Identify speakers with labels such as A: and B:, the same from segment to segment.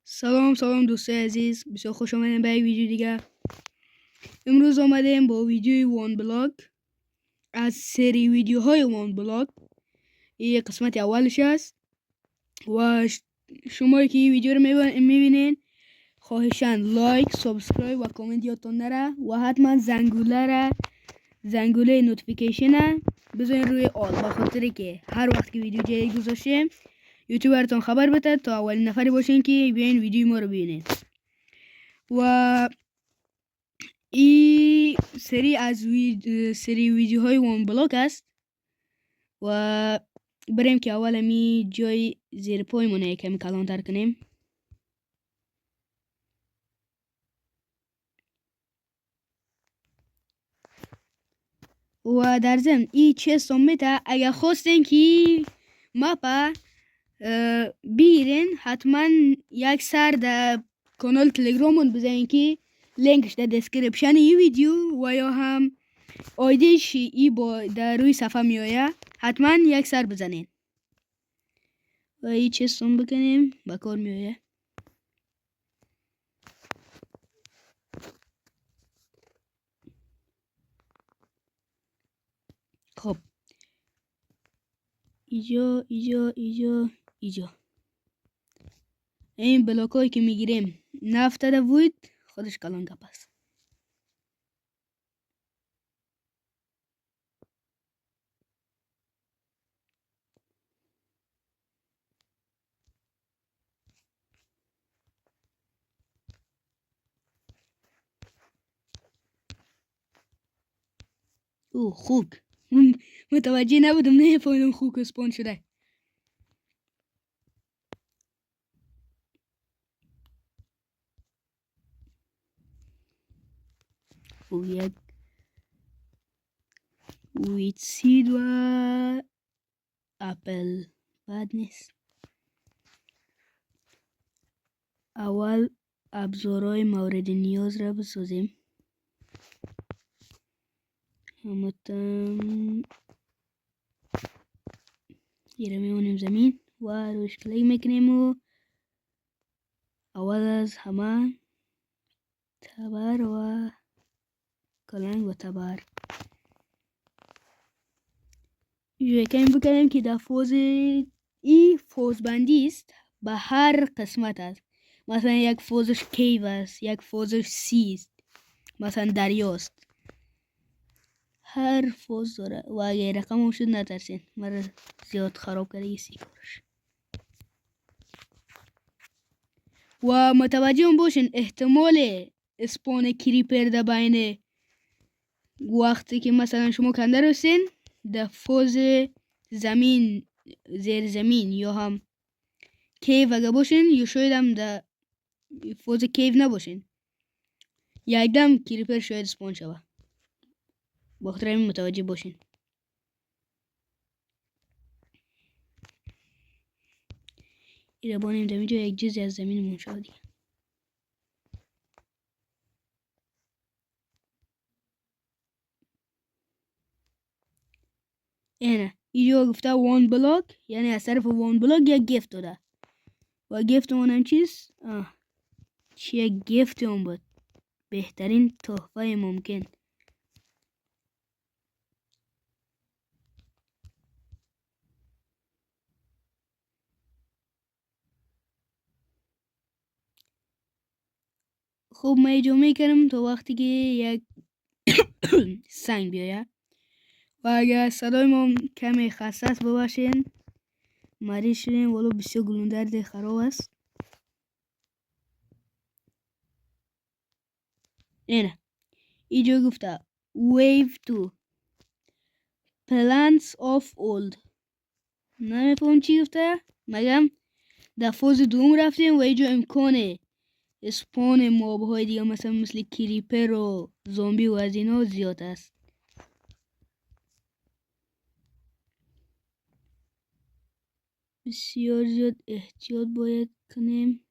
A: سلام دوستای عزیز، بسیار خوش آمدین به یک ویدیو دیگه. امروز آمدیم با ویدیوی وان بلاک از سری ویدیوهای وان بلاک. این قسمت اولش است و شما که این ویدیو رو میبینین خواهشاً لایک، سابسکرایب و کامنت یادتون نره و حتما زنگوله نوتیفیکیشن بذارین روی آل، به خاطر که هر وقت که ویدیو جدید گذاشتیم یوتیوب براتون خبر بده تا اولین نفری باشین که بیاین ویدیو ما رو ببینین. و این سری از سری ویدیوهای وان بلاک است و بریم که اول می جای زیر پایمون یکم کلانتر کنیم. و در ضمن این چه میته اگر خواستین که مپا بیرین حتما یک سر در کانال تلگرامون بزنین که لینکش در دسکریپشن این ویدیو و یا هم آیدیش ای با در روی صفحه میآید، حتما یک سر بزنین و این چستون بکنیم با کار میآید. خب ایجا این بلاک هایی که میگیریم نفتاده بود خودش کلان گپ است. او خوک متوجه نبودم، نفهمیدم خوک اسپان شده. او یک ویت سید و اپل بد نیست. اول ابزارهای مورد نیاز را بسازیم. همتن یه میمونیم زمین و روش کلیک میکنیم و اول از همه تبر و کلنگ و تبر یکم بکنیم که در فوز ای فوز بندی است. به هر قسمت است. مثلا یک فوزش کیو است، یک فوزش سی است، مثلا دریاست. هر فوز داره و اگه رقم هم شد نترسین، مرا زیاد خراب کرده ایسی کارش. و متوجه هم باشین احتمال اسپان کریپر در بین وقتی که مثلا شما کنده رسین در فوز زمین، زیر زمین یا هم کیو اگه باشین یا شاید هم در فوز کیو نباشین، یک دم کریپر شاید اسپان شوه. بخاطر همین متوجه باشین. این بانیم در اینجا یک جزی از زمین منشادی. اینجا گفته وان بلاک، یعنی از طرف وان بلاک یک گیفت داده و گیفت اون هم چیست؟ چیه گیفت اون بود؟ بهترین تحفه ممکن. خب ما اینجا میکنم تا وقتی که یک سنگ بیاید و اگر صدای ما کمی خسته است ببخشین، مریض شدیم ولو بسیار گلوندرد خراب است. اینجا گفته wave to plants of old. نمیفهم چی گفته. مگم در فاز دوم رفتیم و اینجا امکان اسپان موب های دیگه مثل کریپر و زامبی و از اینا زیاد است. بسیار زیاد احتیاط باید کنیم.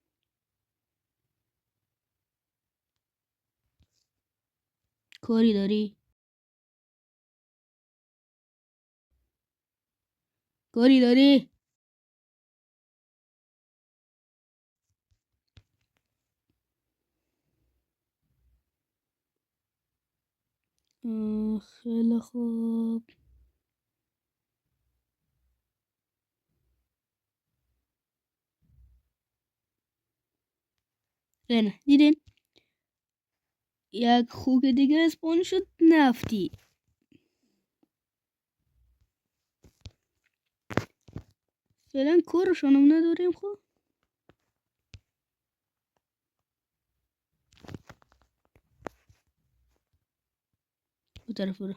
A: کاری داری؟ خیلی خوب. نه دیدین یک خوک دیگه اسپون شد نفتی. فعلا کارشونم نداریم. خب اون طرف برو.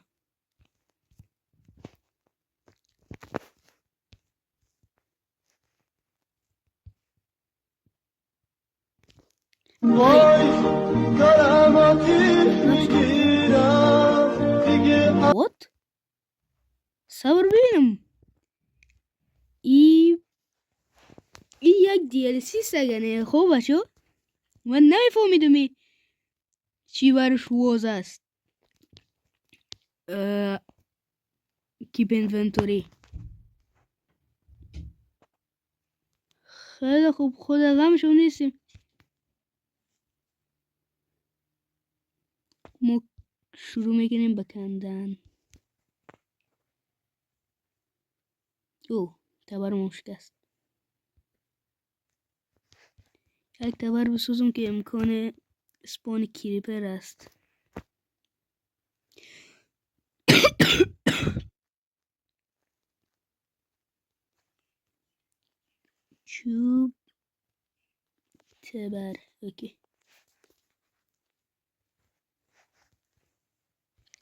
A: What؟ صبر ببینم. این یک DLC سگنه. خب بچه من نمیفهمیدم چی برش واز است. کیپ انونتوری. خیلی خوب. خود غمشون نیستیم. ما شروع میکنیم بکندن. تبرم شکست. یک تبر بسوزم که امکان اسپان کریپر است. چوب تبر. اوکی.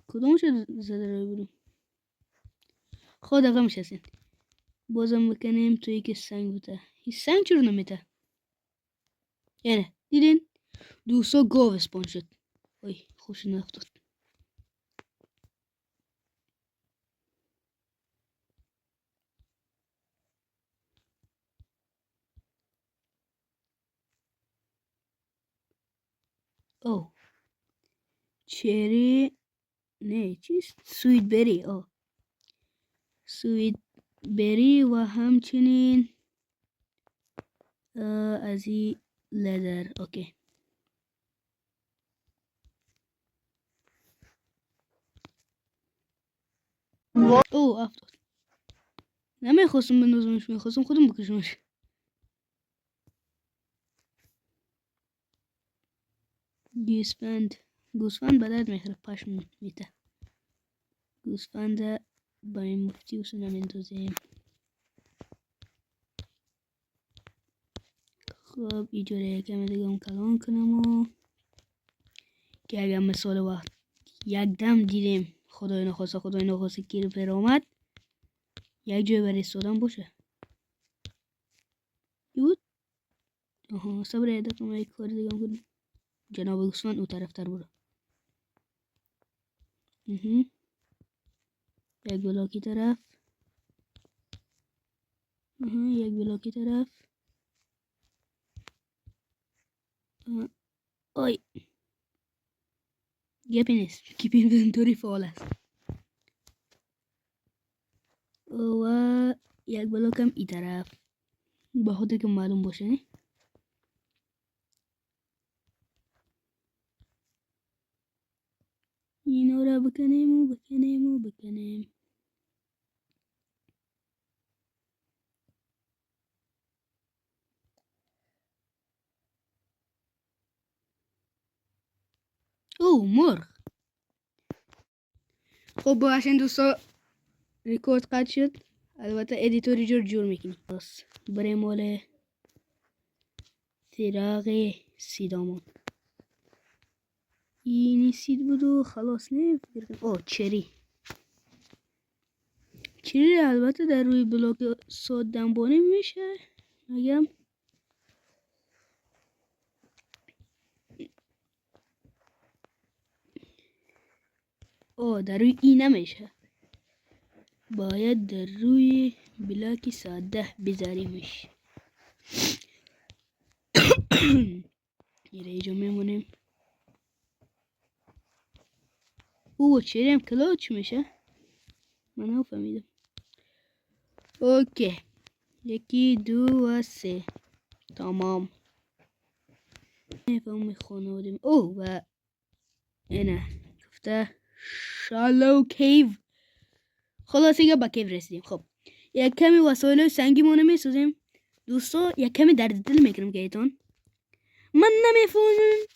A: کدومش زده رو بریم. خود غمش هستین. بازم بکنیم توی که سنگ بوده. این سنگ چرا نمیده؟ یعنی دیدین دوستا گاو اسپان شد. اوی خوش نفتاد. چری نه چیست؟ سویت بری. سویت بری و همچنین از این لدر. اوکی. افتاد. نمیخواستم بندازمش. میخواستم خودم بکشمش. گوسفند به درد میخوره. پشم میته. گوسفند با این مفتی وسو نمیندازیم. خب اینجوری یکم دیگه اون کلان کنم و که اگر مثال وقت یک دم دیدیم خدای نخواسته کریپر آمد یک جای برای استادم باشه. بود؟ صبر ایده کنم یک کار دیگه هم کنم. جناب گوسفند اون طرف تر برو. یک بلاکی طرف. یک بلاکی طرف. آی گپی نیست. کیپ اینونتوری فعال است. و یک بلاکم ای طرف با خاطر که معلوم باشه. نه اینا را بکنیم. مرغ. خب باشین دوستا ریکورد قطع شد. البته ادیتوری جور میکنی. بس برای مال تراغ سیدامون. اینی سید بود و خلاص. نه چری البته در روی بلاک ساد دنبانه میشه. مگم در روی این نمیشه. باید در روی بلاک ساده بذاریمش. اینجا میمونیم. چری هم کلاچ میشه. من نفهمیدم. اوکی. 1 2 و 3 تمام. نفهم خانوادیم. و اینه گفته شالو کیو. خلاصه یا با کیو رسیدیم. خب یک کمی وسایل سنگیمونو میسازیم دوستا. یک کمی درد دل میکنم که ایتون من نمیفهمم.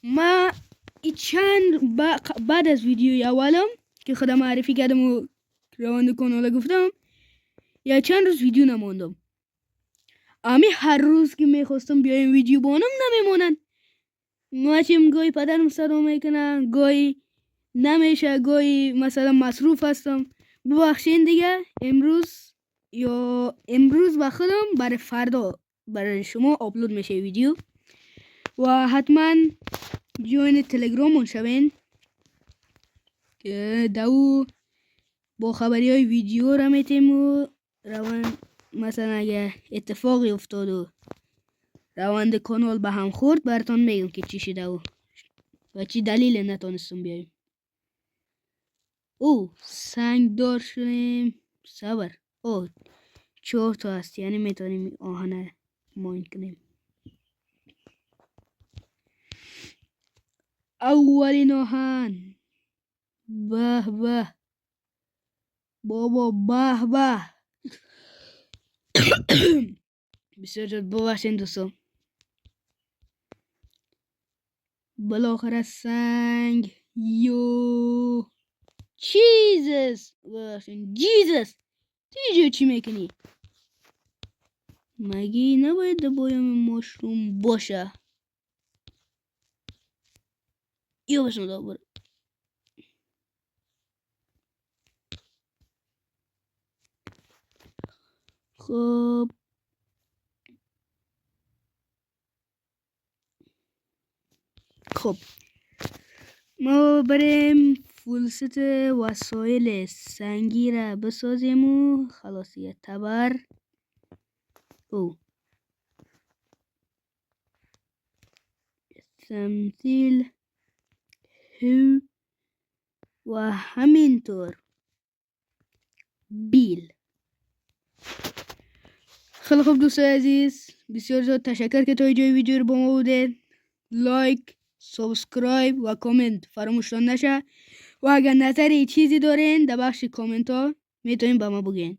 A: ما چند بعد از ویدیوی اولم که خودم معرفی کردم و روند کانال گفتم یا چند روز ویدیو نموندم. امی هر روز که میخواستم بیایم ویدیو بانم نمیمونن. ماچیم گوی پدرم صدا میکنن، گوی نمیشه، گوی مثلا مصروف هستم. ببخشین دیگه. امروز با خودم برای فردا برای شما آپلود میشه ویدیو و حتما جوین تلگرامون شوین که دو با خبری های ویدیو را میتیم و روان مثلا اگه اتفاقی افتاد و روند کانال به هم خورد براتون میگم که چی شده و چی دلیل نتونستم بیایم. او سنگ دار شدیم. صبر. او 4 تا هست یعنی میتونیم آهن ماین کنیم. اولین آهن. به به بابا به به. بسیار جد ببخشین دوستان. بالاخره سنگ. یو چیزس. ببخشین جیزس. دیجا چی میکنی؟ مگه نباید دبایم مشروم باشه؟ یا بسم الله برو. خب ما بریم فولست وسایل سنگی را بسازیم و خلاصی تبر. او تمثیل هو و همینطور بیل. خیلی خوب دوستای عزیز، بسیار زیاد تشکر که تا اینجای ویدیو رو با ما بودید. لایک، سابسکرایب و کامنت فراموشتان نشه و اگر نظری چیزی دارین در بخش کامنت ها میتونین با ما بگین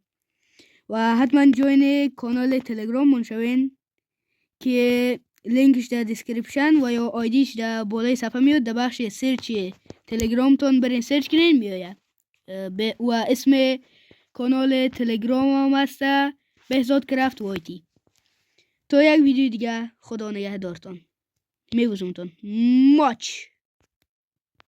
A: و حتما جوین کانال تلگرام من شوین که لینکش در دیسکریپشن و یا آیدیش در بالای صفحه میاد. در بخش سرچ تلگرام تون برین سرچ کنین میآید و اسم کانال تلگرام هم هست بهزاد کرافت وایتی. تا یک ویدیو دیگه خدا نگهدارتان. میبوزمتون ماچ.